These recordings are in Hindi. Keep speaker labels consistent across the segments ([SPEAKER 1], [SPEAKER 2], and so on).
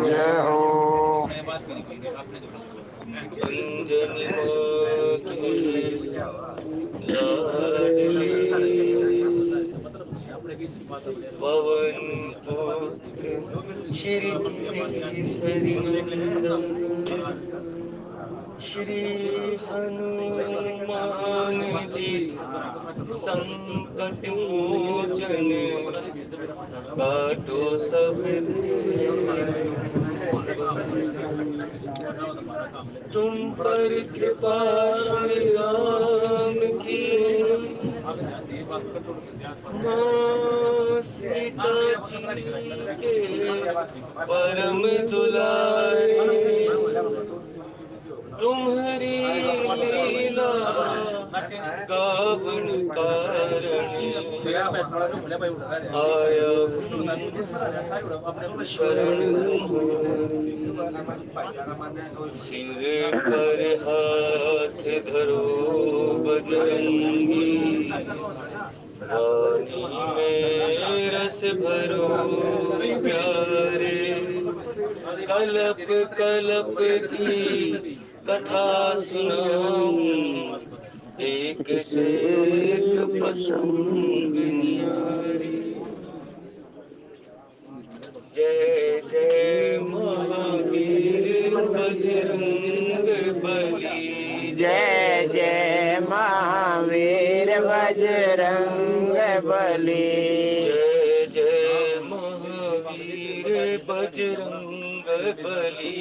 [SPEAKER 1] जय हो।
[SPEAKER 2] अंजनी मां के लाडले पवन पुत्र श्री केसरी नंदन श्री हनुमान जी संकट मोचन काटो सब तुम पर कृपा श्री राम की मां सीता जी के परम दुलारे तुम्हारी लीला गावन कारण आया शरण तुम्हारी सिर पर हाथ धरो बजरंगी वाणी में रस भरो प्यारे कलप कलप की कथा सुनाऊं एक से एक प्रसंग न्यारे जय जय महावीर बजरंग बली
[SPEAKER 1] जय जय महावीर बजरंग बली
[SPEAKER 2] जय जय महावीर बजरंग बली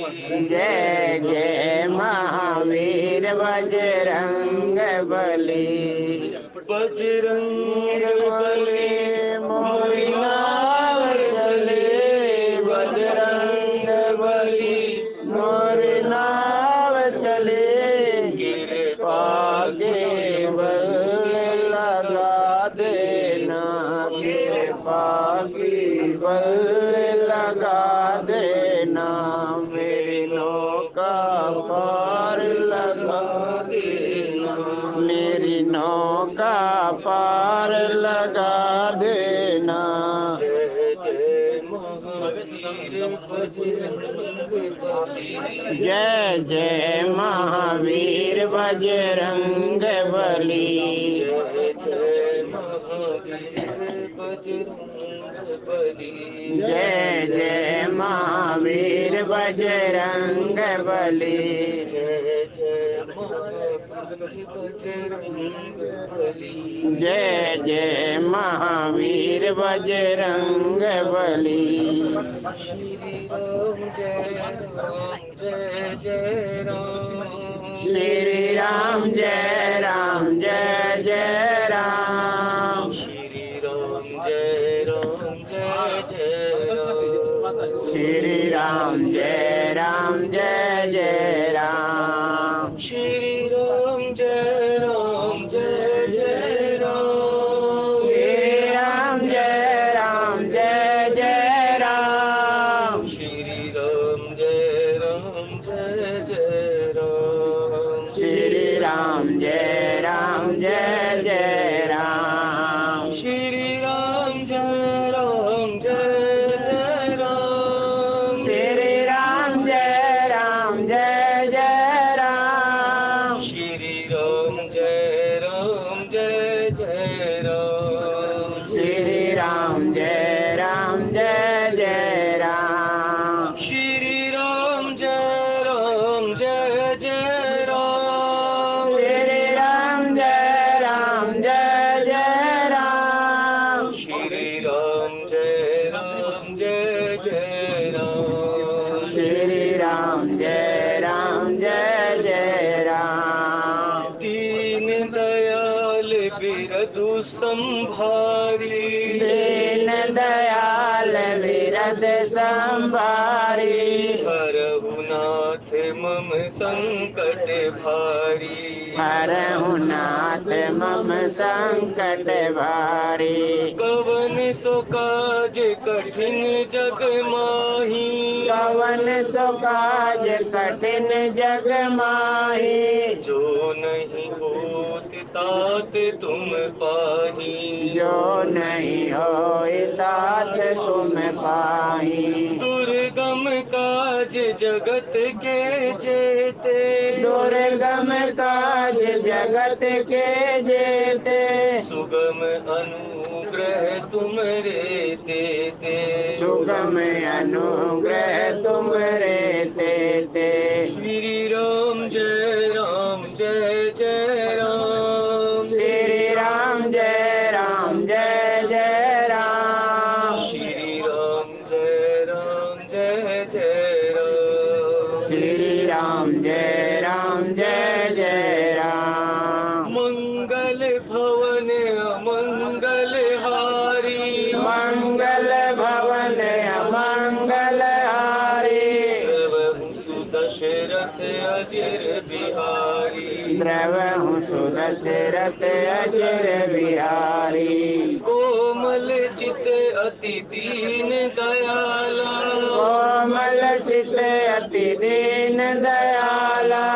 [SPEAKER 1] जय जय महावीर बजरंग बली
[SPEAKER 2] बजरंग
[SPEAKER 1] बली मोरी नाव चले बजरंग बली मोरी नाव चले पागे बल लगा देना कृपा की बल लगा देना मेरी नौका पार लगा
[SPEAKER 2] देना
[SPEAKER 1] मेरी नौका पार लगा देना
[SPEAKER 2] जय जय महावीर बजरंग बली
[SPEAKER 1] जय जय महावीर बजरंग बली
[SPEAKER 2] जय जय महावीर बजरंग बली
[SPEAKER 1] जय जय महावीर बजरंग बली
[SPEAKER 2] जय जय महावीर बजरंग बली
[SPEAKER 1] जय जय महावीर बजरंग बली
[SPEAKER 2] श्री राम जय जय राम
[SPEAKER 1] श्री राम जय राम जय जय राम
[SPEAKER 2] श्री राम जय जय राम
[SPEAKER 1] श्री राम जय राम जय जय राम
[SPEAKER 2] श्री राम जय जय राम
[SPEAKER 1] श्री राम जय जय राम
[SPEAKER 2] श्री राम जय जय राम
[SPEAKER 1] श्री राम जय जय राम
[SPEAKER 2] श्री राम जय जय राम
[SPEAKER 1] श्री राम जय जय राम
[SPEAKER 2] श्री राम जय जय राम
[SPEAKER 1] श्री राम जय जय राम
[SPEAKER 2] श्री राम जय जय राम
[SPEAKER 1] श्री राम जय जय राम
[SPEAKER 2] श्री राम जय जय राम
[SPEAKER 1] श्री राम जय जय राम
[SPEAKER 2] दीन दयाल बिरदु संभारी
[SPEAKER 1] दीन दयाल विरद संभारी
[SPEAKER 2] हरहु नाथ मम संकट भारी
[SPEAKER 1] हरहु नाथ मम संकट भारी
[SPEAKER 2] कवन सो काज कठिन जग माही
[SPEAKER 1] कवन सो काज कठिन जग माही
[SPEAKER 2] जो नहीं होत तात तुम पाही
[SPEAKER 1] जो नहीं होए तात तुम पाही
[SPEAKER 2] दुर्गम का काज जगत के जेते,
[SPEAKER 1] दुर्गम काज जगत के जेते,
[SPEAKER 2] सुगम अनुग्रह तुमरे देते,
[SPEAKER 1] सुगम अनुग्रह तुमरे देते।
[SPEAKER 2] श्री राम जय राम जय जय राम,
[SPEAKER 1] श्री राम जय राम जय जय राम,
[SPEAKER 2] श्री राम जय राम जय जय राम,
[SPEAKER 1] श्री राम जय राम जय जय राम।
[SPEAKER 2] मंगल भवन अमंगल हारी,
[SPEAKER 1] मंगल भवन अमंगल हारी,
[SPEAKER 2] द्रवहु सुदशरथ अजिर बिहारी,
[SPEAKER 1] द्रवहु सुदशरथ अजिर बिहारी।
[SPEAKER 2] कोमल चित अति दीन दयाला,
[SPEAKER 1] कोमल चित अति दीन दयाला,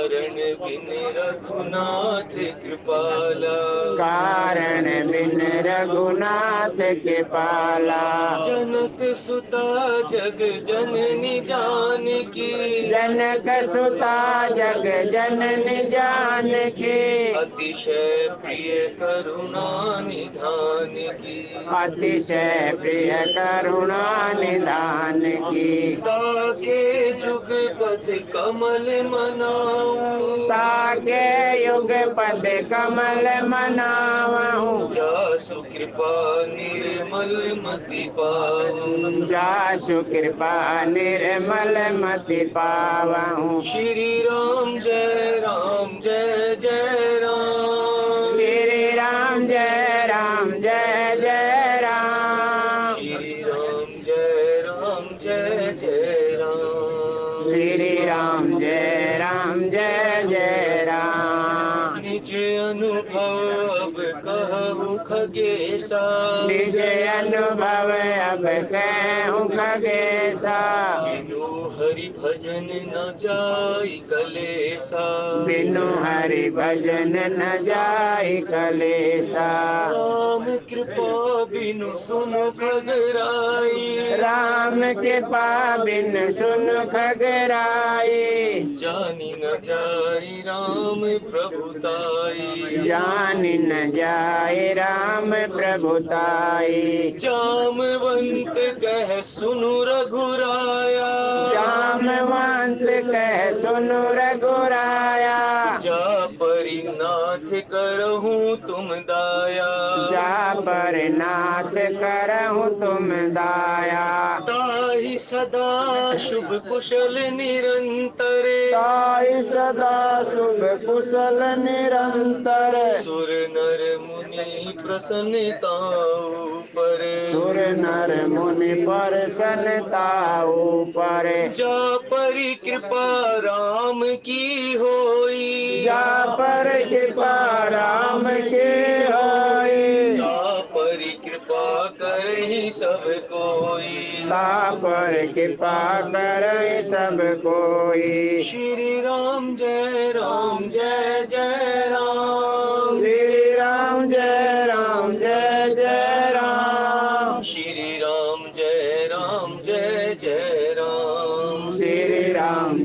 [SPEAKER 2] कारण बिन रघुनाथ कृपाला,
[SPEAKER 1] कारण बिन रघुनाथ कृपाला।
[SPEAKER 2] जनक सुता जग जननी जानकी,
[SPEAKER 1] जनक सुता जग जननी जानकी,
[SPEAKER 2] अतिशय प्रिय करुणा निधान की,
[SPEAKER 1] अतिशय प्रिय करुणा निधान की।
[SPEAKER 2] ताके जुग पद कमल मनाऊं,
[SPEAKER 1] ताके युग पद कमल मनावहूँ,
[SPEAKER 2] जासु कृपा निर्मल मति पाऊं,
[SPEAKER 1] जासु कृपा निर्मल मति पावहूँ।
[SPEAKER 2] श्री राम जय राम जय जय राम,
[SPEAKER 1] श्री राम जय राम जय जय राम,
[SPEAKER 2] श्री राम जय राम जय जय राम,
[SPEAKER 1] श्री राम जय राम जय जय राम।
[SPEAKER 2] निज अनुभव अब कहूँ खगेशा,
[SPEAKER 1] निज अनुभव अब कहूँ खगेशा,
[SPEAKER 2] बिनु हरि भजन न जाई कलेसा,
[SPEAKER 1] बिनु हरि भजन न जाई कलेसा।
[SPEAKER 2] राम कृपा बिनु सुनु खगराई,
[SPEAKER 1] राम कृपा बिन सुन खगराई,
[SPEAKER 2] जानी न जाई राम प्रभुताई,
[SPEAKER 1] जानि न जाय राम प्रभुताई।
[SPEAKER 2] जामवंत कह सुनु रघुराया,
[SPEAKER 1] जामवंत कह सुनु रघुराया,
[SPEAKER 2] जा परिनाथ करहूँ तुम दाया,
[SPEAKER 1] जा पर नाथ करहूँ तुम दाया।
[SPEAKER 2] ताहि सदा शुभ कुशल निरंतर,
[SPEAKER 1] ताई सदा शुभ कुशल निरंतर,
[SPEAKER 2] सुर नर मुनि प्रसन्नताऊ पर,
[SPEAKER 1] सुर नर मुनि प्रसन्नताऊ पर।
[SPEAKER 2] जा परि कृपा राम की होई,
[SPEAKER 1] जा पर कृपा राम की होई,
[SPEAKER 2] ता परि कृपा करहि सब कोई,
[SPEAKER 1] ता पर कृपा करे सब कोई।
[SPEAKER 2] श्री राम जय जय राम,
[SPEAKER 1] श्री राम जय जय राम,
[SPEAKER 2] श्री राम जय जय राम,
[SPEAKER 1] श्री राम जय जय राम,
[SPEAKER 2] श्री राम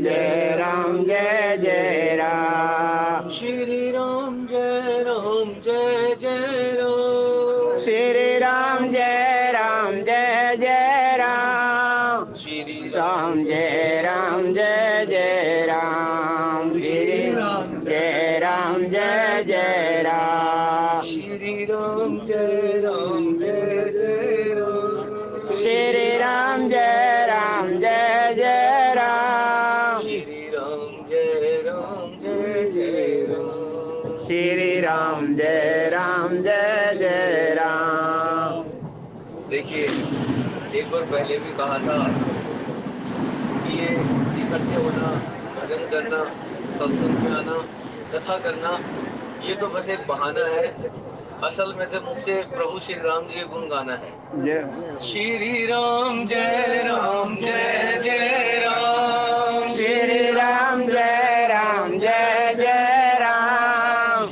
[SPEAKER 2] जय जय राम,
[SPEAKER 1] श्री राम जय जय राम,
[SPEAKER 2] श्री
[SPEAKER 1] राम जय जय राम, श्री राम जय जय राम,
[SPEAKER 2] श्री राम जय जय राम,
[SPEAKER 1] श्री राम जय जय राम,
[SPEAKER 2] श्री राम जय जय राम,
[SPEAKER 1] श्री राम जय जय राम।
[SPEAKER 2] देखिए, एक बार पहले भी कहा था कि ये इकट्ठे होना, भजन करना, सत्संग में आना, कथा करना, ये तो बस एक बहाना है। असल में तो मुझसे प्रभु श्री राम जी के गुण गाना है। श्री राम जय जय राम,
[SPEAKER 1] श्री राम जय जय राम,
[SPEAKER 2] श्री राम जय जय राम,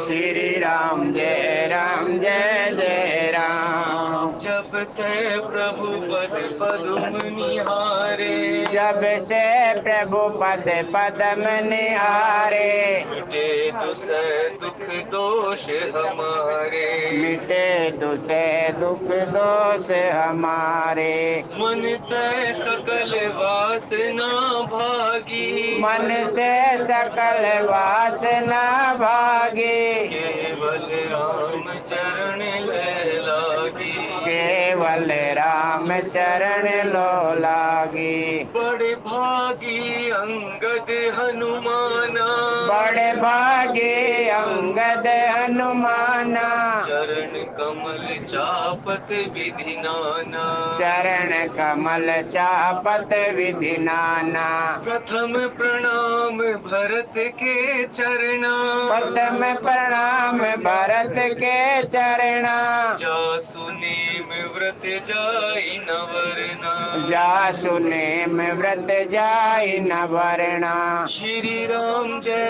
[SPEAKER 1] श्री राम जय जय राम,
[SPEAKER 2] जब ते प्रभु पद पदुम निहारे,
[SPEAKER 1] जब से प्रभु पद पदम निहारे,
[SPEAKER 2] मिटे दुसह दुख दोष हमारे,
[SPEAKER 1] मिटे दुसे दुख दोष हमारे।
[SPEAKER 2] मन तय सकल वासना भागी,
[SPEAKER 1] मन से सकल वासना भागी,
[SPEAKER 2] केवल राम चरण ले लागी,
[SPEAKER 1] केवल राम चरण लो लागी।
[SPEAKER 2] बड़े भागी अंगद हनुमाना,
[SPEAKER 1] बड़े भागे अंगद हनुमाना,
[SPEAKER 2] चरण कमल चापत विधि नाना,
[SPEAKER 1] चरण कमल चापत विधि नाना।
[SPEAKER 2] प्रथम प्रणाम भरत के चरणा,
[SPEAKER 1] प्रथम प्रणाम भरत के चरणा,
[SPEAKER 2] जासु नेम व्रत जाई न वरना,
[SPEAKER 1] जासु नेम व्रत जाई न वरना।
[SPEAKER 2] श्री राम जय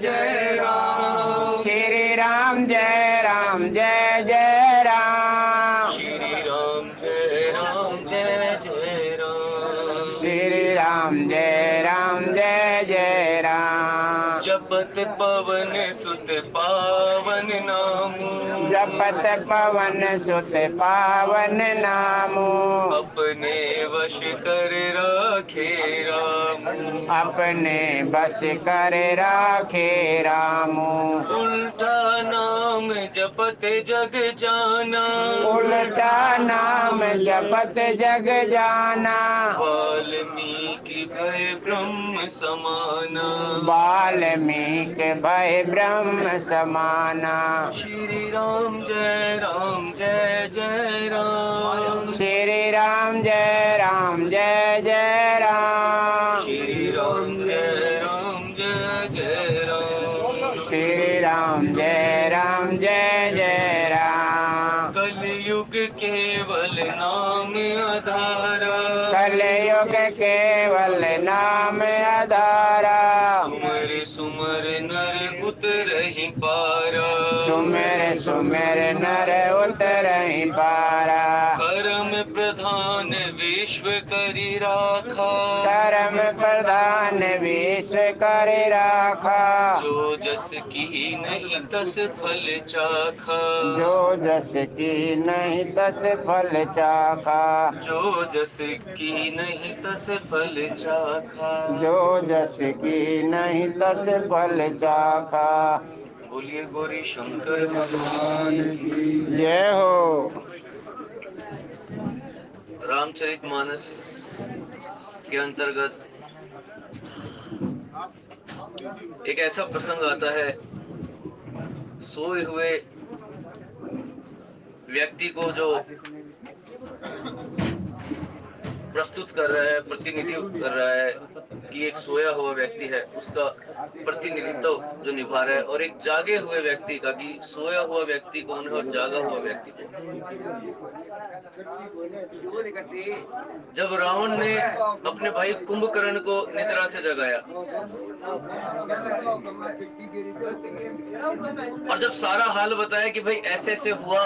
[SPEAKER 2] जय राम,
[SPEAKER 1] श्री राम जय जय राम,
[SPEAKER 2] श्री राम जय जय राम,
[SPEAKER 1] श्री राम जय जय राम।
[SPEAKER 2] जपत पवन सुत पावन नामु,
[SPEAKER 1] जपत पवन सुत पावन नामो,
[SPEAKER 2] अपने वश कर राखे रामु,
[SPEAKER 1] अपने बस कर राखे रामो।
[SPEAKER 2] उल्टा नाम जपत जग जाना,
[SPEAKER 1] उल्टा नाम जपत जग जाना,
[SPEAKER 2] वाल्मीकि भय ब्रह्म समाना,
[SPEAKER 1] वाल्मीकि भय ब्रह्म समाना।
[SPEAKER 2] श्री राम जय जय राम,
[SPEAKER 1] श्री राम जय जय राम,
[SPEAKER 2] श्री राम जय जय राम,
[SPEAKER 1] श्री राम जय राम।
[SPEAKER 2] कलयुग केवल नाम आधारा,
[SPEAKER 1] कलयुग केवल नाम आधारा,
[SPEAKER 2] सुमर सुमर नर उतरहि पारा,
[SPEAKER 1] सुमेर सुमेर नर उतरहि पारा।
[SPEAKER 2] करम प्रधान विश्व करि राखा,
[SPEAKER 1] करम प्रधान विश्व कर राखा,
[SPEAKER 2] जो जस की नहीं तस फल चाखा,
[SPEAKER 1] जो जस की नहीं तस फल चाखा,
[SPEAKER 2] जो जस की नहीं तस फल चाखा,
[SPEAKER 1] जो जस की नहीं तस फल चाखा।
[SPEAKER 2] बोलिए गौरी शंकर भगवान की।
[SPEAKER 1] जय हो।
[SPEAKER 2] रामचरितमानस के अंतर्गत एक ऐसा प्रसंग आता है, सोए हुए व्यक्ति को जो प्रस्तुत कर रहा है, प्रतिनिधित्व कर रहा है कि एक सोया हुआ व्यक्ति है, उसका प्रतिनिधित्व जो निभा रहा है, और एक जागे हुए व्यक्ति का, कि सोया हुआ व्यक्ति कौन है और जागा हुआ व्यक्ति कौन है। जब रावण ने अपने भाई कुंभकर्ण को निद्रा से जगाया और जब सारा हाल बताया कि भाई ऐसे ऐसे हुआ,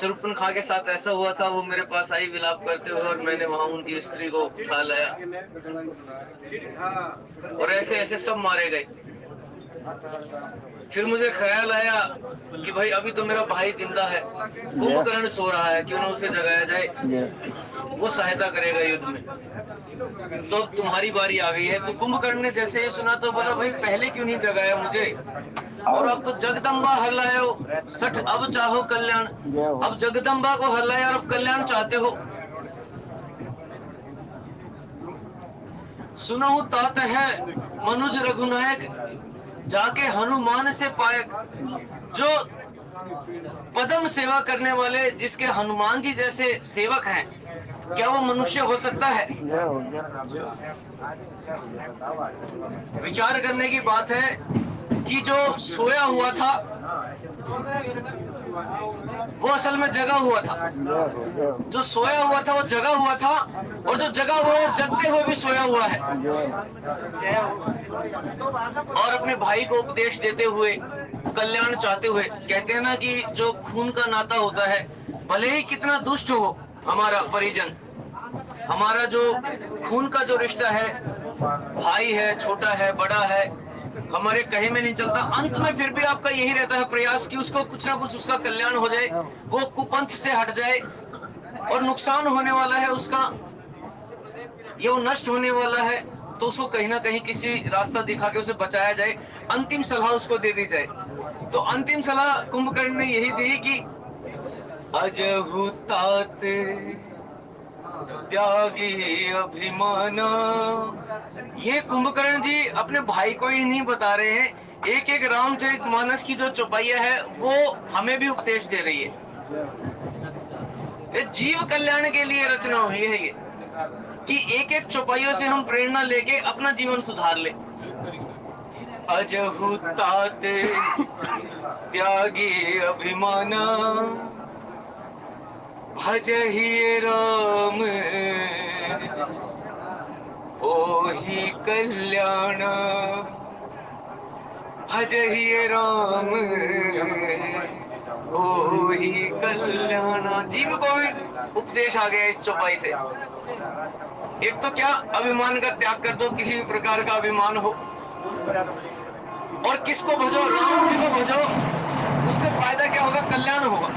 [SPEAKER 2] शूर्पणखा के साथ ऐसा हुआ था, वो मेरे पास आई विलाप करते हुए और मैंने वहां उनकी स्त्री को उठा लाया और ऐसे ऐसे सब मारे गए। फिर मुझे ख्याल आया कि भाई अभी तो मेरा भाई जिंदा है, कुंभकर्ण सो रहा है, क्यों ना उसे जगाया जाए, वो सहायता करेगा युद्ध में। तो अब तुम्हारी बारी आ गई है। तो कुंभकर्ण ने जैसे ही सुना तो बोला, भाई पहले क्यों नहीं जगाया मुझे, और अब तो जगदम्बा हल्लाए हो, सठ अब चाहो कल्याण, अब जगदम्बा को हल्लाया और अब कल्याण चाहते हो। सुनहु तात है मनुज रघुनायक, जाके हनुमान से पाए। जो पदम सेवा करने वाले, जिसके हनुमान जी जैसे सेवक हैं, क्या वो मनुष्य हो सकता है? विचार करने की बात है कि जो सोया हुआ था वो असल में जगा हुआ था, जो सोया हुआ था वो जगा हुआ था, और जो जगा हुआ है जगते हुए भी सोया हुआ है। और अपने भाई को उपदेश देते हुए कल्याण चाहते हुए, कहते हैं ना कि जो खून का नाता होता है, भले ही कितना दुष्ट हो हमारा परिजन, हमारा जो खून का जो रिश्ता है, भाई है, छोटा है, बड़ा है, हमारे कहे में नहीं चलता, अंत में फिर भी आपका यही रहता है प्रयास कि उसको कुछ ना कुछ उसका कल्याण हो जाए, वो कुपंथ से हट जाए, और नुकसान होने वाला है उसका, ये वो नष्ट होने वाला है, तो उसको कहीं ना कहीं किसी रास्ता दिखा के उसे बचाया जाए, अंतिम सलाह उसको दे दी जाए। तो अंतिम सलाह कुंभकर्ण ने यही दी कि अजहु तात त्यागी अभिमान। ये कुंभकर्ण जी अपने भाई को ही नहीं बता रहे हैं, एक एक रामचरितमानस की जो चौपाइयां है वो हमें भी उपदेश दे रही है। ये जीव कल्याण के लिए रचना हुई है, ये कि एक एक चौपाइयों से हम प्रेरणा लेके अपना जीवन सुधार ले। अजहु तात त्यागी अभिमान, भजहि राम होहि कल्याण। भजहि राम होहि कल्याण। जीव को भी उपदेश आ गया इस चौपाई से। एक तो क्या, अभिमान का त्याग कर दो, किसी भी प्रकार का अभिमान हो, और किसको भजो, राम जी को भजो, उससे फायदा क्या होगा, कल्याण होगा।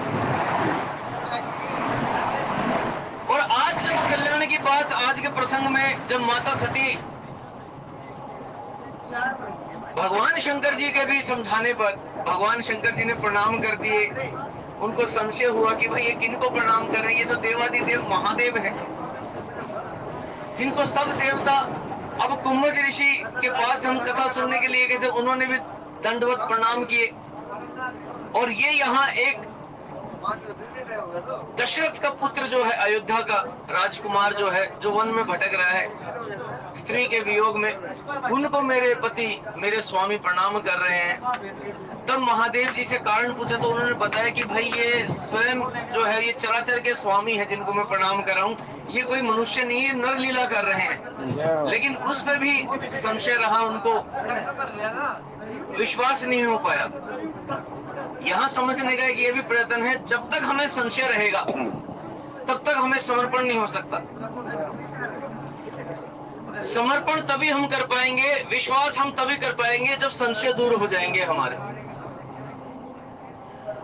[SPEAKER 2] और आज जब कल्याण की बात, आज के प्रसंग में जब माता सती भगवान शंकर जी के भी समझाने पर भगवान शंकर जी ने प्रणाम कर दिए, उनको संशय हुआ कि भाई ये किनको प्रणाम कर रहे हैं, ये तो देवादिदेव महादेव है, जिनको सब देवता, अब कुंभज ऋषि के पास हम कथा सुनने के लिए गए थे, उन्होंने भी दंडवत प्रणाम किए, और ये यहाँ एक दशरथ का पुत्र जो है, अयोध्या का राजकुमार जो है, जो वन में भटक रहा है स्त्री के वियोग में, उनको मेरे पति, मेरे स्वामी प्रणाम कर रहे हैं। तब महादेव जी से कारण पूछा तो उन्होंने बताया कि भाई ये स्वयं जो है, ये चराचर के स्वामी है जिनको मैं प्रणाम कर रहा हूँ, ये कोई मनुष्य नहीं है, नर लीला कर रहे हैं। लेकिन उस पर भी संशय रहा, उनको विश्वास नहीं हो पाया। यहां समझने का ये भी प्रयत्न है, जब तक हमें संशय रहेगा तब तक हमें समर्पण नहीं हो सकता। समर्पण तभी हम कर पाएंगे, विश्वास हम तभी कर पाएंगे जब संशय दूर हो जाएंगे हमारे।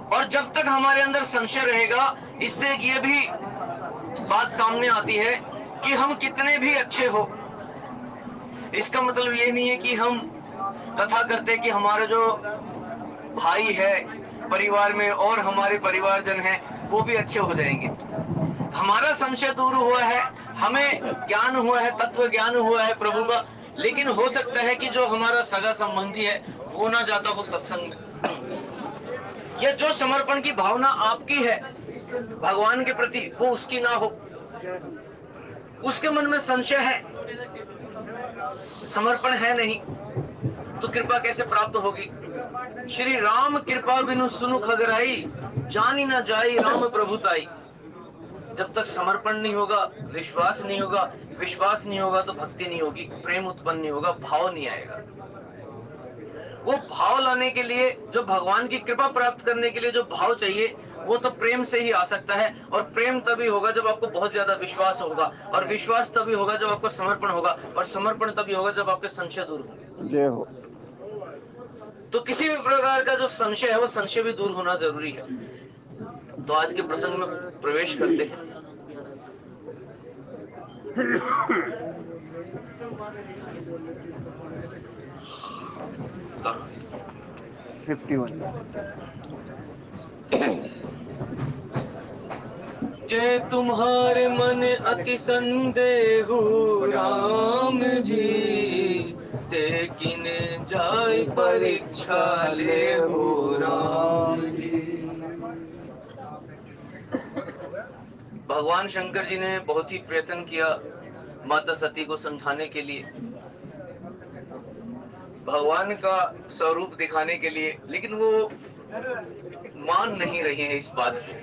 [SPEAKER 2] और जब तक हमारे अंदर संशय रहेगा, इससे ये भी बात सामने आती है कि हम कितने भी अच्छे हो, इसका मतलब ये नहीं है कि हम कथा करते कि हमारे जो भाई है परिवार में और हमारे परिवारजन हैं वो भी अच्छे हो जाएंगे। हमारा संशय दूर हुआ है, हमें ज्ञान हुआ है, तत्व ज्ञान हुआ है प्रभु का, लेकिन हो सकता है कि जो हमारा सगा संबंधी है वो ना जाता हो सत्संग में, या जो समर्पण की भावना आपकी है भगवान के प्रति वो उसकी ना हो, उसके मन में संशय है, समर्पण है नहीं, तो कृपा कैसे प्राप्त होगी। श्री राम कृपा बिनु सुनु खगराई, जानी ना जाई राम प्रभुताई। जब तक समर्पण नहीं होगा, विश्वास नहीं होगा, विश्वास नहीं होगा तो भक्ति नहीं होगी, प्रेम उत्पन्न नहीं होगा, भाव नहीं आएगा। वो भाव लाने के लिए, जो भगवान की कृपा प्राप्त करने के लिए जो भाव चाहिए, वो तो प्रेम से ही आ सकता है, और प्रेम तभी होगा जब आपको बहुत ज्यादा विश्वास होगा, और विश्वास तभी होगा जब आपको समर्पण होगा, और समर्पण तभी होगा जब आपके संशय दूर होंगे। जय हो। तो किसी भी प्रकार का जो संशय है वो संशय भी दूर होना जरूरी है। तो आज के प्रसंग में प्रवेश करते हैं। जय तुम्हारे मन अति संदेहु राम जी, तेकिन जाय परीक्षा लेहु राम जी। भगवान शंकर जी ने बहुत ही प्रयत्न किया माता सती को समझाने के लिए, भगवान का स्वरूप दिखाने के लिए, लेकिन वो मान नहीं रहे हैं इस बात को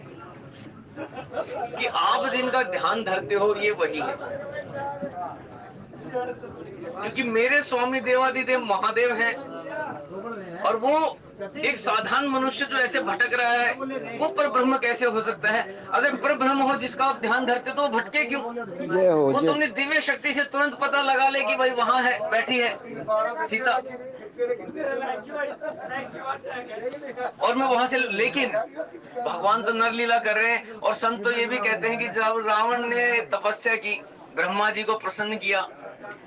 [SPEAKER 2] कि आप जिनका ध्यान धरते हो ये वही है, क्योंकि मेरे स्वामी देवादिदेव महादेव हैं, और वो एक साधारण मनुष्य जो ऐसे भटक रहा है वो पर ब्रह्म कैसे हो सकता है? अगर पर ब्रह्म हो जिसका आप ध्यान धरते तो वो भटके क्यों? वो तो अपनी दिव्य शक्ति से तुरंत पता लगा ले कि भाई वहां है, बैठी है सीता, और मैं वहां से। लेकिन भगवान तो नरलीला कर रहे हैं, और संत तो ये भी कहते हैं कि जब रावण ने तपस्या की, ब्रह्मा जी को प्रसन्न किया,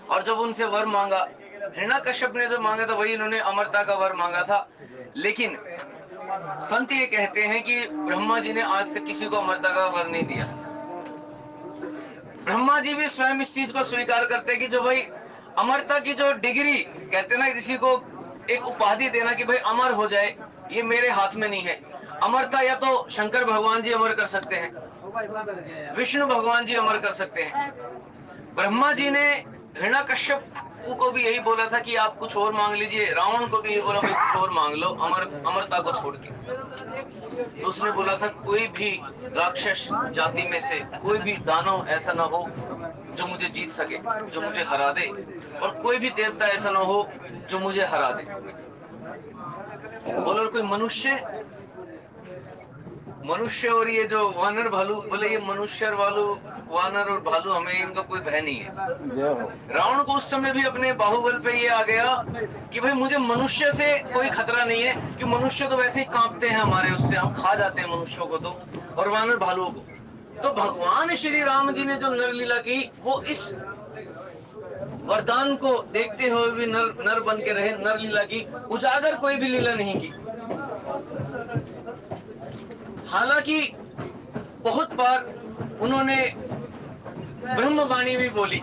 [SPEAKER 2] और जब उनसे वर मांगा, हिरण्यकश्यप ने जो मांगा था वही इन्होंने अमरता का वर मांगा था। लेकिन संत ये कहते हैं कि ब्रह्मा जी ने आज तक किसी को अमरता का वर नहीं दिया। ब्रह्मा जी भी स्वयं इस चीज को स्वीकार करते हैं कि जो भाई अमरता की जो डिग्री कहते हैं ना, किसी को एक उपाधि देना कि भाई अमर हो जाए, ये मेरे हाथ में नहीं है। अमरता या तो शंकर भगवान जी अमर कर सकते हैं, विष्णु भगवान जी अमर कर सकते हैं। ब्रह्मा जी ने हिरण्यकश्यप को भी यही बोला था कि आप कुछ और मांग लीजिए, रावण को भी ये बोला भाई कुछ और मांग लो अमरता को छोड़ के। तो उसने बोला था कोई भी राक्षस जाति में से कोई भी दानव ऐसा ना हो जो मुझे जीत सके, जो मुझे हरा दे, और कोई भी देवता ऐसा ना हो जो मुझे हरा दे। बोलो कोई मनुष्य और ये जो वानर भालू, बोले ये मनुष्य और वानर और भालू, हमें इनका कोई भय नहीं है। रावण को उस समय भी अपने बाहुबल पे ये आ गया कि भाई मुझे मनुष्य से कोई खतरा नहीं है, कि मनुष्य तो वैसे ही कांपते हैं हमारे, उससे हम खा जाते हैं मनुष्यों को तो, और वानर भालुओं को। तो भगवान श्री राम जी ने जो नरलीला की, वो इस वरदान को देखते हुए भी नर बन के रहे, नरलीला की, उजागर कोई भी लीला नहीं की। हालांकि बहुत बार उन्होंने ब्रह्मवाणी भी बोली,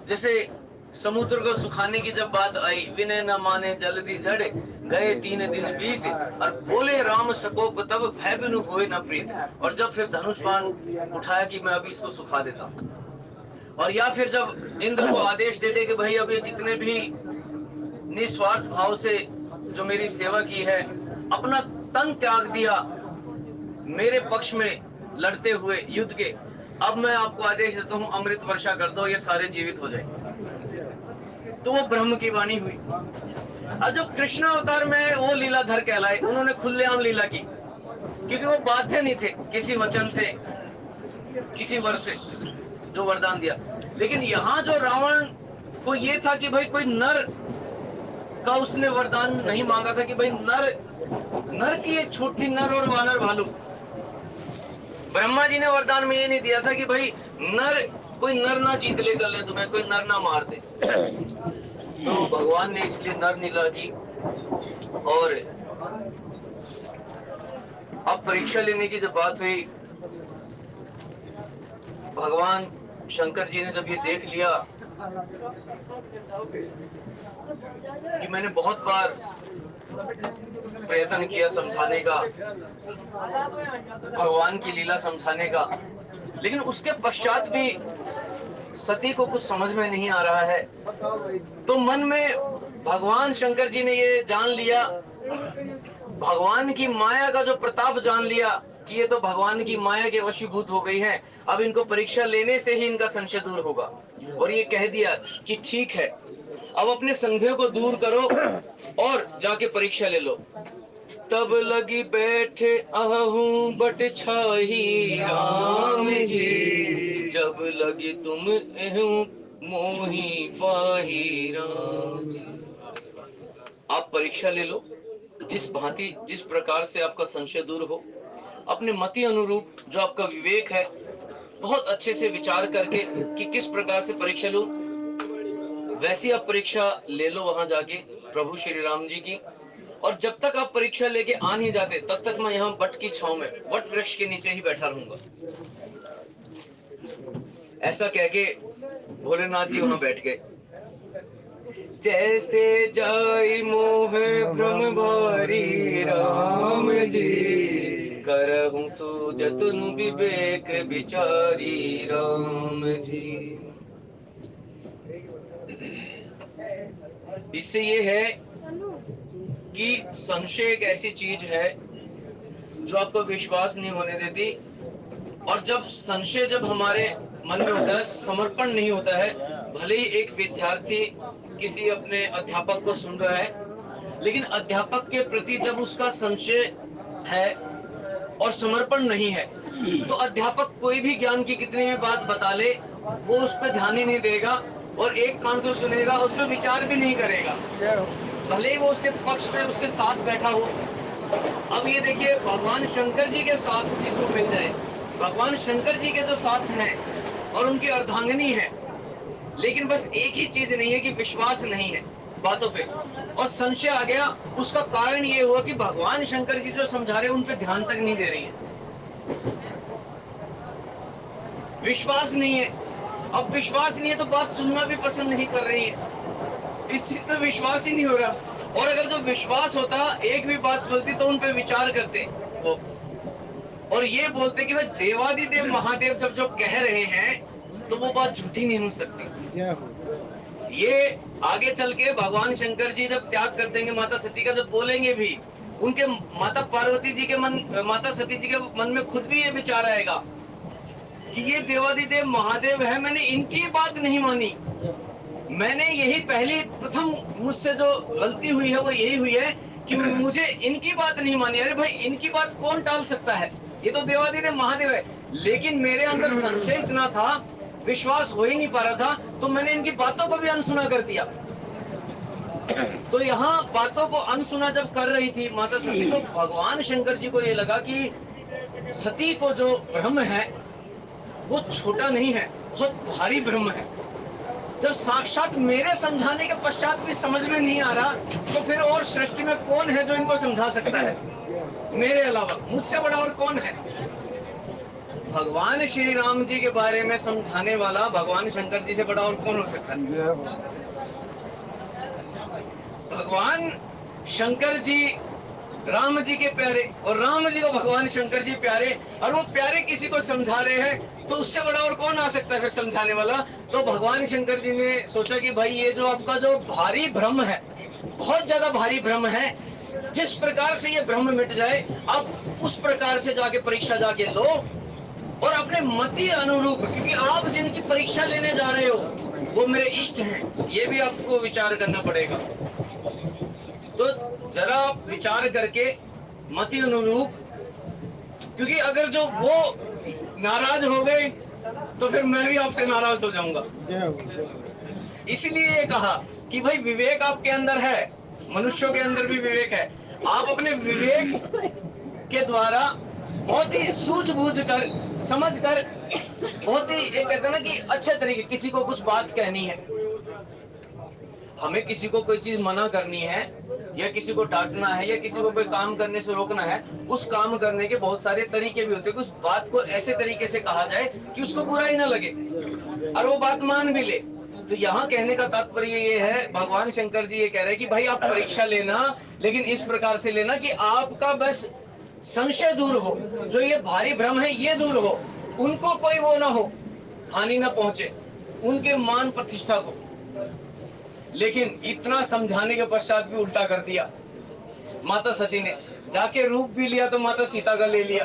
[SPEAKER 2] जैसे समुद्र को सुखाने की जब बात आई, विनय न माने जल्दी जड़ गए 3 दिन बीत, और बोले राम सकोप तब भय बिनु होए न प्रीत। और जब फिर धनुष बाण उठाया कि मैं अभी इसको सुखा देता हूं, और या फिर जब इंद्र को आदेश दे दे कि भाई अभी जितने भी निस्वार्थ भाव से जो मेरी सेवा की है, अपना तन त्याग दिया मेरे पक्ष में लड़ते हुए युद्ध के, अब मैं आपको आदेश देता हूं अमृत वर्षा कर दो, ये सारे जीवित हो जाए। तो वो ब्रह्म की वाणी हुई। और जब कृष्ण अवतार में वो लीलाधर कहलाए, उन्होंने खुलेआम लीला की, क्योंकि वो बाध्य नहीं थे किसी वचन से, किसी वर से जो वरदान दिया। लेकिन यहां जो रावण को ये था कि भाई कोई नर का उसने वरदान नहीं मांगा था कि भाई नर की एक छूट थी, नर और वानर भालू। ब्रह्मा जी ने वरदान में ये नहीं दिया था कि भाई कोई नर ना जीत ले गले तुम्हें, कोई नर ना मार दे। तो भगवान ने इसलिए नर लीला की। और अब परीक्षा लेने की जब बात हुई, भगवान शंकर जी ने जब ये देख लिया कि मैंने बहुत बार प्रयत्न किया समझाने का, भगवान की लीला समझाने का, लेकिन उसके पश्चात भी सती को कुछ समझ में नहीं आ रहा है, तो मन में भगवान शंकर जी ने ये जान लिया, भगवान की माया का जो प्रताप जान लिया कि ये तो भगवान की माया के वशीभूत हो गई है, अब इनको परीक्षा लेने से ही इनका संशय दूर होगा। और ये कह दिया कि ठीक है, अब अपने संदेह को दूर करो और जाके परीक्षा ले लो। तब लगी बैठे आहूं बट छाही राम जी, जब लगी तुम एहूं मोही पाही राम जी। आप परीक्षा ले लो, जिस भांति जिस प्रकार से आपका संशय दूर हो, अपने मति अनुरूप जो आपका विवेक है, बहुत अच्छे से विचार करके कि किस प्रकार से परीक्षा लूं, वैसी आप परीक्षा ले लो वहां जाके प्रभु श्री राम जी की। और जब तक आप परीक्षा लेके आ नहीं जाते, तब तक मैं यहाँ वट की छांव में, वट वृक्ष के नीचे ही बैठा रहूंगा। ऐसा कह के भोलेनाथ जी वहां बैठ गए। जैसे जाई मोह भ्रम भारी राम जी, करहूं सूझतु विवेक विचारी राम जी। इससे ये है कि संशय एक ऐसी चीज है जो आपको विश्वास नहीं होने देती, और जब हमारे मन में होता है, समर्पण नहीं होता है, भले ही एक विद्यार्थी किसी अपने अध्यापक को सुन रहा है, लेकिन अध्यापक के प्रति जब उसका संशय है और समर्पण नहीं है, तो अध्यापक कोई भी ज्ञान की कितनी भी बात बता ले, वो उस पर ध्यान ही नहीं देगा और एक कान से सुनेगा, उस पर विचार भी नहीं करेगा, भले ही वो उसके पक्ष में उसके साथ बैठा हो। अब ये देखिए, भगवान शंकर जी के साथ जिसको मिल जाए, भगवान शंकर जी के जो साथ हैं और उनकी अर्धांगिनी है, लेकिन बस एक ही चीज नहीं है कि विश्वास नहीं है बातों पे और संशय आ गया। उसका कारण ये हुआ कि भगवान शंकर जी जो समझा रहे हैं उन पे ध्यान तक नहीं दे रही है, विश्वास नहीं है। अब विश्वास नहीं है तो बात सुनना भी पसंद नहीं कर रही है, इस चीज पे विश्वास ही नहीं हो रहा। और अगर जो विश्वास होता, एक भी बात बोलती तो उन पे विचार करते वो, और ये बोलते कि भाई देवादिदेव महादेव जब जो कह रहे हैं तो वो बात झूठी नहीं हो सकती। ये आगे चल के भगवान शंकर जी जब त्याग कर देंगे माता सती का, जब बोलेंगे भी, उनके माता पार्वती जी के मन, माता सती जी के मन में खुद भी ये विचार आएगा कि ये देवादिदेव महादेव है, मैंने इनकी बात नहीं मानी, मैंने यही पहली प्रथम मुझसे जो गलती हुई है वो यही हुई है कि मुझे इनकी बात नहीं मानी। अरे भाई, इनकी बात कौन टाल सकता है, ये तो देवादिदेव महादेव है, लेकिन मेरे अंदर संशय इतना था, विश्वास हो ही नहीं पा रहा था, तो मैंने इनकी बातों को भी अनसुना कर दिया। तो यहाँ बातों को अनसुना जब कर रही थी माता सती, तो भगवान शंकर जी को ये लगा कि सती को जो ब्रह्म है वो छोटा नहीं है, बहुत भारी ब्रह्म है। जब साक्षात मेरे समझाने के पश्चात भी समझ में नहीं आ रहा, तो फिर और सृष्टि में कौन है जो इनको समझा सकता है मेरे अलावा, मुझसे बड़ा और कौन है। भगवान श्री राम जी के बारे में समझाने वाला भगवान शंकर जी से बड़ा और कौन हो सकता है। भगवान शंकर जी राम जी के प्यारे और राम जी को भगवान शंकर जी प्यारे, और वो प्यारे किसी को समझा रहे हैं, तो उससे बड़ा और कौन आ सकता है फिर समझाने वाला। तो भगवान शंकर जी ने सोचा कि भाई ये जो आपका जो भारी भ्रम है, बहुत ज्यादा भारी भ्रम है, जिस प्रकार से ये भ्रम मिट जाए, आप उस प्रकार से जाके परीक्षा जाके लो और अपने मति अनुरूप, क्योंकि आप जिनकी परीक्षा लेने जा रहे हो वो मेरे इष्ट हैं, ये भी आपको विचार करना पड़ेगा। तो जरा विचार करके मति अनुरूप, क्योंकि अगर जो वो नाराज हो गए तो फिर मैं भी आपसे नाराज हो जाऊंगा। इसीलिए ये कहा कि भाई विवेक आपके अंदर है, मनुष्यों के अंदर भी विवेक है, आप अपने विवेक के द्वारा बहुत ही सूझबूझ कर, समझ कर, बहुत ही एक कहते हैं ना कि अच्छे तरीके, किसी को कुछ बात कहनी है, हमें किसी को कोई चीज मना करनी है या किसी को डांटना है या किसी को कोई काम करने से रोकना है, उस काम करने के बहुत सारे तरीके भी होते हैं। उस बात को ऐसे तरीके से कहा जाए कि उसको बुरा ही ना लगे और वो बात मान भी ले। तो यहाँ कहने का तात्पर्य ये है, भगवान शंकर जी ये कह रहे हैं कि भाई आप परीक्षा लेना, लेकिन इस प्रकार से लेना कि आपका बस संशय दूर हो, जो ये भारी भ्रम है ये दूर हो, उनको कोई वो ना हो, हानि ना पहुंचे उनके मान प्रतिष्ठा को। लेकिन इतना समझाने के पश्चात भी उल्टा कर दिया माता सती ने, जाके रूप भी लिया तो माता सीता का ले लिया।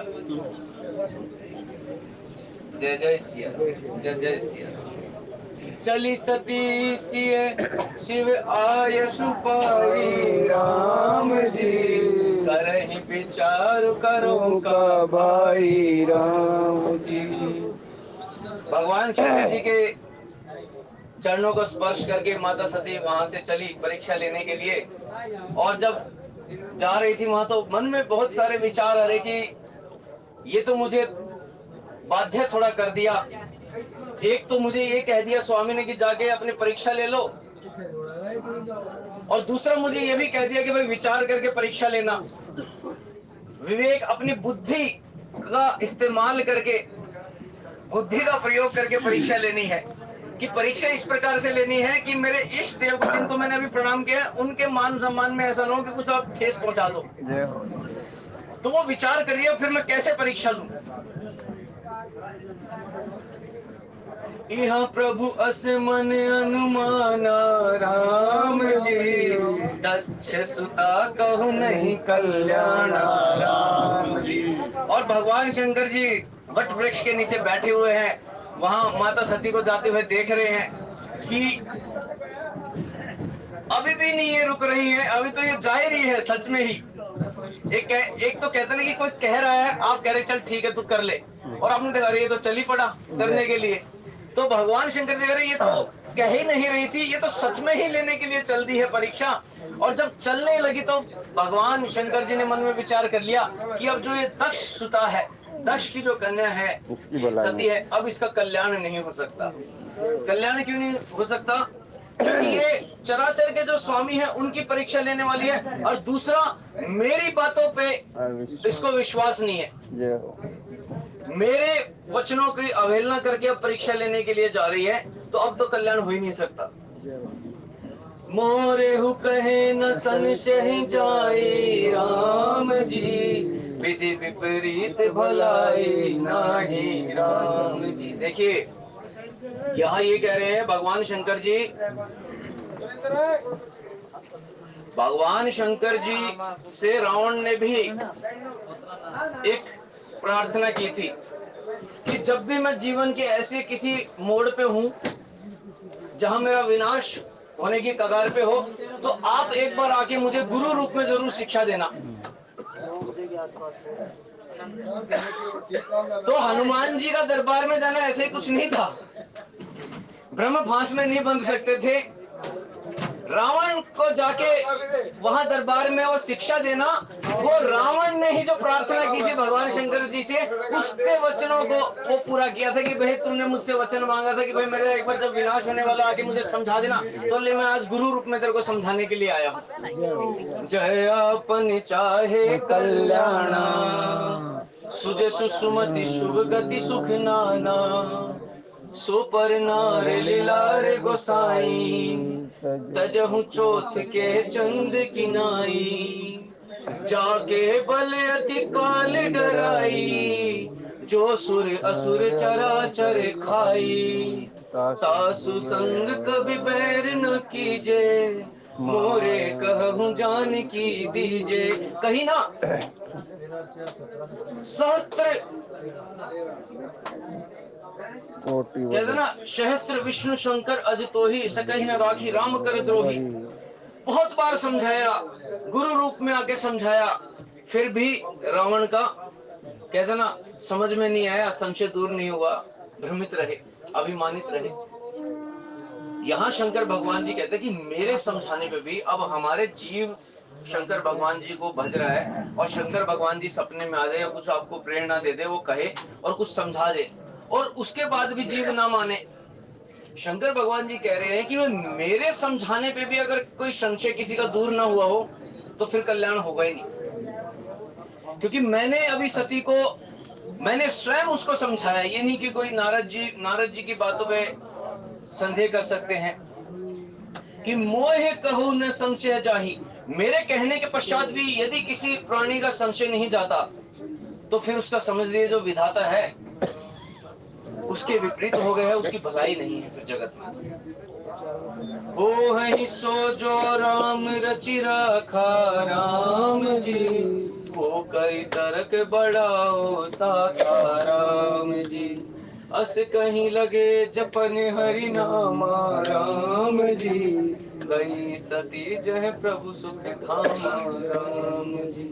[SPEAKER 2] जय जय सिया, जय जय सिया। चली सती सिय शिव आयसु पाई, राम जी करहि विचार करो का भाई, राम जी। भगवान शंकर जी के चरणों को स्पर्श करके माता सती वहां से चली परीक्षा लेने के लिए, और जब जा रही थी वहां तो मन में बहुत सारे विचार आ रहे कि ये तो मुझे बाध्य थोड़ा कर दिया। एक तो मुझे ये कह दिया स्वामी ने कि जाके अपनी परीक्षा ले लो, और दूसरा मुझे ये भी कह दिया कि भाई विचार करके परीक्षा लेना, विवेक अपनी बुद्धि का इस्तेमाल करके, बुद्धि का प्रयोग करके परीक्षा लेनी है, कि परीक्षा इस प्रकार से लेनी है कि मेरे इष्ट देव को जिनको मैंने अभी प्रणाम किया उनके मान सम्मान में ऐसा ना हो कि कुछ आप ठेस पहुंचा दो। तो वो विचार करिए फिर मैं कैसे परीक्षा लूं। यहाँ प्रभु असमन अनुमाना, राम जी दक्ष सुता कहु नहीं कल्याणा, राम जी। और भगवान शंकर जी वट वृक्ष के नीचे बैठे हुए हैं, वहां माता सती को जाते हुए देख रहे हैं कि अभी भी नहीं ये रुक रही है, अभी तो ये जा ही रही है सच में ही। एक तो कहते ना कि कोई कह रहा है, आप कह रहे चल ठीक है तू कर ले, और आपने देखा ये तो चल ही पड़ा करने के लिए। तो भगवान शंकर जी कह रहे ये तो कह ही नहीं रही थी, ये तो सच में ही लेने के लिए चल दी है परीक्षा। और जब चलने लगी तो भगवान शंकर जी ने मन में विचार कर लिया कि अब जो ये दक्ष सुता है, दक्ष की जो कन्या है, सती है, अब इसका कल्याण नहीं हो सकता। कल्याण क्यों नहीं हो सकता? क्योंकि ये चराचर के जो स्वामी हैं उनकी परीक्षा लेने वाली है, और दूसरा मेरी बातों पे इसको विश्वास नहीं है, मेरे वचनों की अवहेलना करके अब परीक्षा लेने के लिए जा रही है, तो अब तो कल्याण हो ही नहीं सकता। मोरे हु कहे न संशय जाई राम जी, विधि विपरीत भलाई नाही राम जी। देखिए यहाँ ये कह रहे हैं भगवान शंकर जी, भगवान शंकर जी से रावण ने भी एक प्रार्थना की थी कि जब भी मैं जीवन के ऐसे किसी मोड़ पे हूं जहां मेरा विनाश होने की कगार पे हो, तो आप एक बार आके मुझे गुरु रूप में जरूर शिक्षा देना। तो हनुमान जी का दरबार में जाना ऐसे कुछ नहीं था, ब्रह्म फांस में नहीं बंध सकते थे। रावण को जाके वहां दरबार में वो शिक्षा देना, वो रावण ने ही जो प्रार्थना की थी भगवान शंकर जी से, उसके वचनों को वो पूरा किया था कि भाई तुमने मुझसे वचन मांगा था कि भाई मेरा एक बार जब विनाश होने वाला आके मुझे समझा देना, तो ले मैं आज गुरु रूप में तेरे को समझाने के लिए आया हूँ। जय अपन चाहे कल्याणा, सुजय सुसुमति शुभ गति सुख नाना, सो पर नार लीलार गोसाई, तजहु चोथ के चंद किनाई, जाके बल अति काल डराई, जो सुर असुर चराचर खाई, तासु संग कभी बैर न कीजे, मोरे कहूँ जान की दीजे। कहीं ना सहस्त्र कहते ना, सहस्त्र विष्णु शंकर अज तो ही सकहि न राखी, राम कर द्रोही। बहुत बार समझाया, गुरु रूप में आके समझाया, फिर भी रावण का कहते ना समझ में नहीं आया, संशय दूर नहीं हुआ, भ्रमित रहे, अभिमानित रहे। यहाँ शंकर भगवान जी कहते हैं कि मेरे समझाने पे भी अब हमारे जीव शंकर भगवान जी को भज रहा है, और शंकर भगवान जी सपने में आ जाए, कुछ आपको प्रेरणा दे दे, वो कहे और कुछ समझा दे, और उसके बाद भी जीव ना माने। शंकर भगवान जी कह रहे हैं कि मेरे समझाने पे भी अगर कोई संशय किसी का दूर ना हुआ हो, तो फिर कल्याण होगा ही नहीं। क्योंकि मैंने अभी सती को, मैंने स्वयं उसको समझाया, ये नहीं कि कोई नारद जी की बातों पे संदेह कर सकते हैं कि मोह कहूं न संशय जाही। मेरे कहने के पश्चात भी यदि किसी प्राणी का संशय नहीं जाता, तो फिर उसका समझ लीजिए जो विधाता है उसके विपरीत हो गए है, उसकी भलाई नहीं है फिर जगत में। हो है सो जो राम रचि राखा राम जी, वो कई तरक बढ़ाओ साखा राम जी, अस कहीं लगे जपन हरि नामा राम जी, गई सती जह प्रभु सुख धामा राम जी।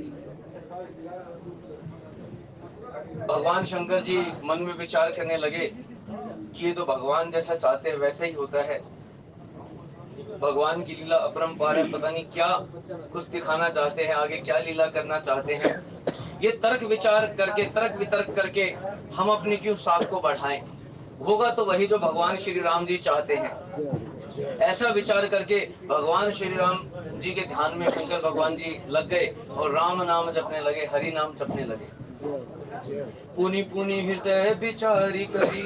[SPEAKER 2] भगवान शंकर जी मन में विचार करने लगे कि ये तो भगवान जैसा चाहते हैं वैसा ही होता है, भगवान की लीला अपरंपार है, पता नहीं क्या कुछ दिखाना चाहते हैं, आगे क्या लीला करना चाहते हैं। ये तर्क विचार करके, तर्क वितर्क करके हम अपनी क्यों साख को बढ़ाएं, होगा तो वही जो भगवान श्री राम जी चाहते हैं। ऐसा विचार करके भगवान श्री राम जी के ध्यान में शंकर भगवान जी लग गए और राम नाम जपने लगे, हरि नाम जपने लगे। पुनि पुनि हृदय विचारी करी,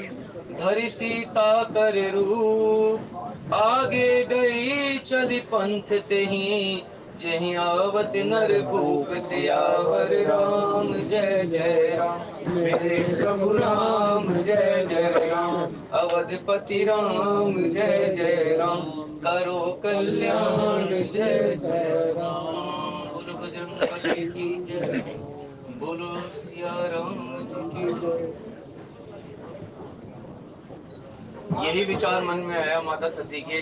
[SPEAKER 2] धरि सीता कर रूप, आगे गई चली पंथ तेहि, जहि आवत नर भूप सियावर राम। जय जय राम मेरे प्रभु राम, जय जय राम अवधपति राम, जय जय राम करो कल्याण, जय जय राम। बोलो बजरंग बली की जय, बोलो सिया राम जी की जय। यही विचार मन में आया माता सती के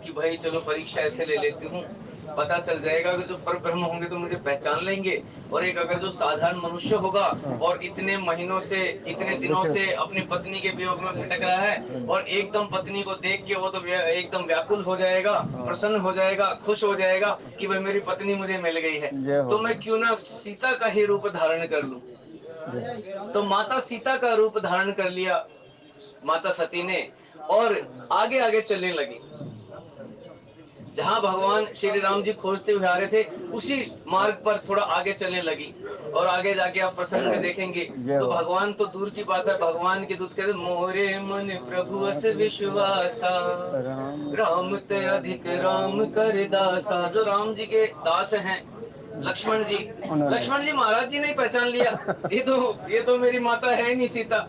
[SPEAKER 2] कि भाई चलो परीक्षा ऐसे ले लेती हूँ, पता चल जाएगा कि जो पर ब्रह्म होंगे तो मुझे पहचान लेंगे, और एक अगर जो साधारण मनुष्य होगा और इतने महीनों से इतने दिनों से अपनी पत्नी के वियोग में भटक रहा है और एकदम पत्नी को देख के वो तो एकदम व्याकुल हो जाएगा, प्रसन्न हो जाएगा, खुश हो जाएगा कि भाई मेरी पत्नी मुझे मिल गई है, तो मैं क्यों ना सीता का ही रूप धारण कर लूं। तो माता सीता का रूप धारण कर लिया माता सती ने और आगे आगे चलने लगी। जहां भगवान श्री राम जी खोजते हुए आ रहे थे उसी मार्ग पर थोड़ा आगे चलने लगी, और आगे जाके आप प्रसंग में देखेंगे तो भगवान तो दूर की बात है, भगवान के दूत कहते मोरे मन प्रभु अस विश्वासा, राम ते अधिक राम कर दासा। जो राम जी के दास हैं लक्ष्मण जी महाराज जी ने पहचान लिया, ये तो मेरी माता है नहीं सीता,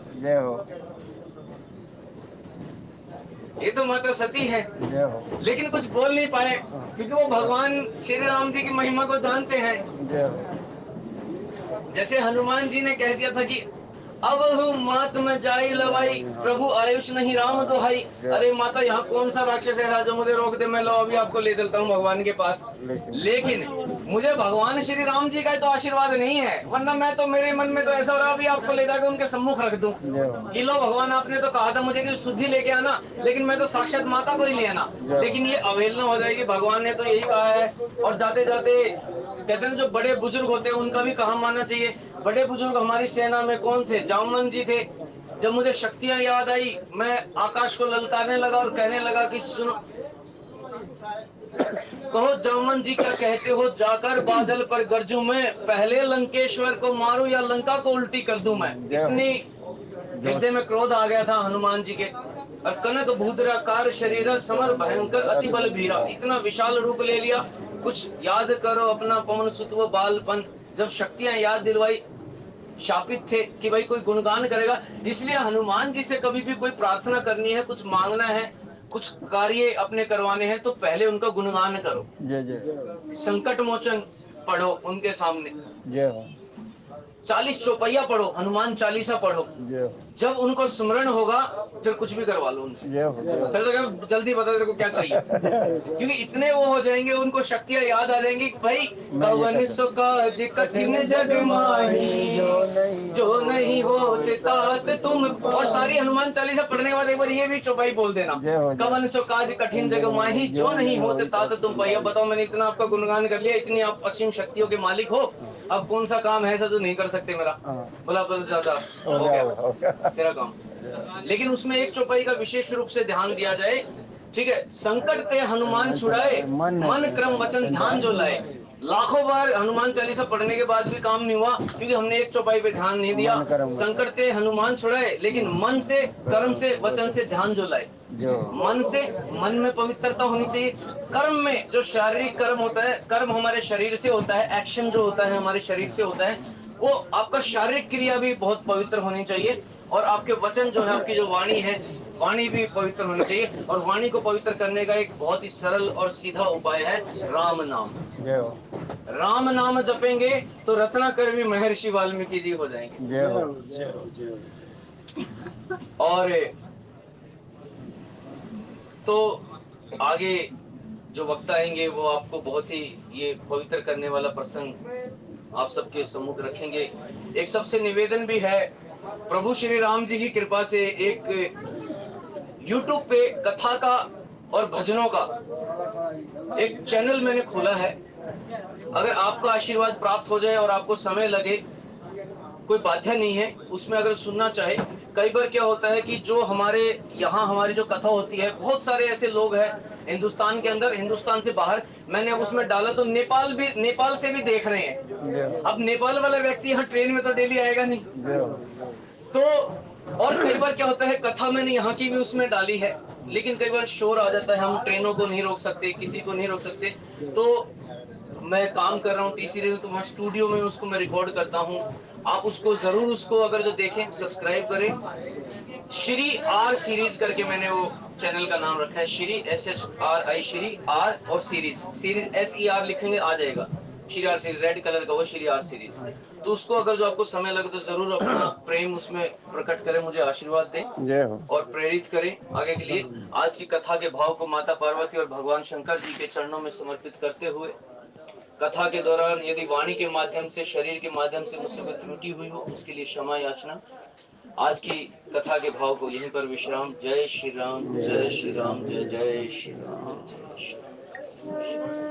[SPEAKER 2] ये तो माता सती है, लेकिन कुछ बोल नहीं पाए क्योंकि वो भगवान श्री राम जी की महिमा को जानते हैं। जैसे हनुमान जी ने कह दिया था कि अब मात में जाई लवाई, प्रभु आयुष नहीं राम दुहाई। अरे माता यहाँ कौन सा राक्षस है जो मुझे रोक दे, मैं लो अभी आपको ले चलता हूँ भगवान के पास। लेकिन मुझे भगवान श्री राम जी का तो आशीर्वाद नहीं है, वरना मैं तो मेरे मन में तो ऐसा हो रहा अभी आपको ले जाकर उनके सम्मुख रख दूं कि लो भगवान आपने तो कहा था मुझे कि शुद्धि लेके आना, लेकिन मैं तो साक्षात माता को ही ले आना, लेकिन ये अवहेलना हो जाएगी, भगवान ने तो यही कहा है। और जाते जाते कहते हैं जो बड़े बुजुर्ग होते हैं उनका भी कहा मानना चाहिए। बड़े बुजुर्ग हमारी सेना में कौन थे? जामवंत जी थे। जब मुझे शक्तियां याद आई मैं आकाश को ललकारने लगा और कहने लगा कि सुनो, कहो जामवंत जी क्या कहते हो, जाकर बादल पर गरजूं मैं, पहले लंकेश्वर को मारूं या लंका को उल्टी कर दूं मैं। इतनी हृदय में क्रोध आ गया था हनुमान जी के। और कनक भूद्राकार शरीर समर भयंकर अति बल भीरा, इतना विशाल रूप ले लिया। कुछ याद करो अपना पवन सुत वो बालपन, जब शक्तियां याद दिलवाई, शापित थे कि भाई कोई गुणगान करेगा। इसलिए हनुमान जी से कभी भी कोई प्रार्थना करनी है, कुछ मांगना है, कुछ कार्य अपने करवाने हैं, तो पहले उनका गुणगान करो। संकट मोचन पढ़ो उनके सामने, 40 चौपैया पढ़ो, हनुमान चालीसा पढ़ो। जब उनको स्मरण होगा फिर कुछ भी करवा लो उनसे। फिर तो जल्दी बता तेरे को क्या चाहिए, क्योंकि इतने वो हो जाएंगे, उनको शक्तियां याद आ जाएंगी। भाई कवन सो काज कठिन जग माही, जो नहीं होते तात तुम। और सारी हनुमान चालीसा पढ़ने के बाद एक बार ये भी चौपाई बोल देना, कवन सो काज कठिन जग माही, जो नहीं होते तात तुम पाई। अब बताओ मैंने इतना आपका गुणगान कर लिया, इतनी आप असीम शक्तियों के मालिक हो, अब कौन सा काम है ऐसा जो नहीं कर सकते मेरा? बोला ज्यादा हो गया तेरा काम। लेकिन उसमें एक चौपाई का विशेष रूप से ध्यान दिया जाए, ठीक है? संकट ते हनुमान छुड़ाए, मन क्रम वचन ध्यान जो लाए। लाखों बार हनुमान चालीसा पढ़ने के बाद भी काम नहीं हुआ क्योंकि हमने एक चौपाई पे ध्यान नहीं दिया। संकट ते हनुमान छुड़ाए, लेकिन मन से, कर्म से, वचन से ध्यान जो लाए। मन से, मन में पवित्रता होनी चाहिए। कर्म में जो शारीरिक कर्म होता है, कर्म हमारे शरीर से होता है, एक्शन जो होता है हमारे शरीर से होता है, वो आपका शारीरिक क्रिया भी बहुत पवित्र होनी चाहिए। और आपके वचन जो है, आपकी जो वाणी है, वाणी भी पवित्र होनी चाहिए। और वाणी को पवित्र करने का एक बहुत ही सरल और सीधा उपाय है राम नाम। राम नाम जपेंगे तो रत्नाकर भी महर्षि वाल्मीकि जी हो जाएंगे। और तो आगे जो वक्ता आएंगे वो आपको बहुत ही ये पवित्र करने वाला प्रसंग आप सबके सम्मुख रखेंगे। एक सबसे निवेदन भी है, प्रभु श्री राम जी की कृपा से एक YouTube पे कथा का और भजनों का एक चैनल मैंने खोला है। अगर आपका आशीर्वाद प्राप्त हो जाए और आपको समय लगे, कोई बाध्य नहीं है, उसमें अगर सुनना चाहे। कई बार क्या होता है कि जो हमारे यहाँ हमारी जो कथा होती है, बहुत सारे ऐसे लोग हैं हिंदुस्तान के अंदर, हिंदुस्तान से बाहर। मैंने अब उसमें डाला तो नेपाल से भी देख रहे हैं। अब नेपाल वाला व्यक्ति यहाँ ट्रेन में तो डेली आएगा नहीं, तो और कई बार क्या होता है, कथा मैंने यहाँ की भी उसमें डाली है, लेकिन कई बार शोर आ जाता है, हम ट्रेनों को नहीं रोक सकते, किसी को नहीं रोक सकते। तो मैं काम कर रहा हूँ टी सीरीज, तो वहाँ स्टूडियो में उसको मैं रिकॉर्ड करता हूँ। आप उसको जरूर, उसको अगर जो देखें सब्सक्राइब करें। श्री आर सीरीज करके मैंने वो चैनल का नाम रखा है, श्री SHRI, श्री आर और सीरीज SER लिखेंगे आ जाएगा। Shri R series, red colour का वो श्री आर सीरीज। तो उसको अगर जो आपको समय लगे तो जरूर अपना प्रेम उसमें प्रकट करें, मुझे आशीर्वाद दें
[SPEAKER 1] जय हो।
[SPEAKER 2] और प्रेरित करें आगे के लिए। आज की कथा के भाव को माता पार्वती और भगवान शंकर जी के चरणों में समर्पित करते हुए, कथा के दौरान यदि वाणी के माध्यम से, शरीर के माध्यम से मुझसे कोई त्रुटि हुई हो उसके लिए क्षमा याचना। आज की कथा के भाव को यहीं पर विश्राम। जय श्री राम, जय श्री राम, जय जय श्री राम, जय श्री राम।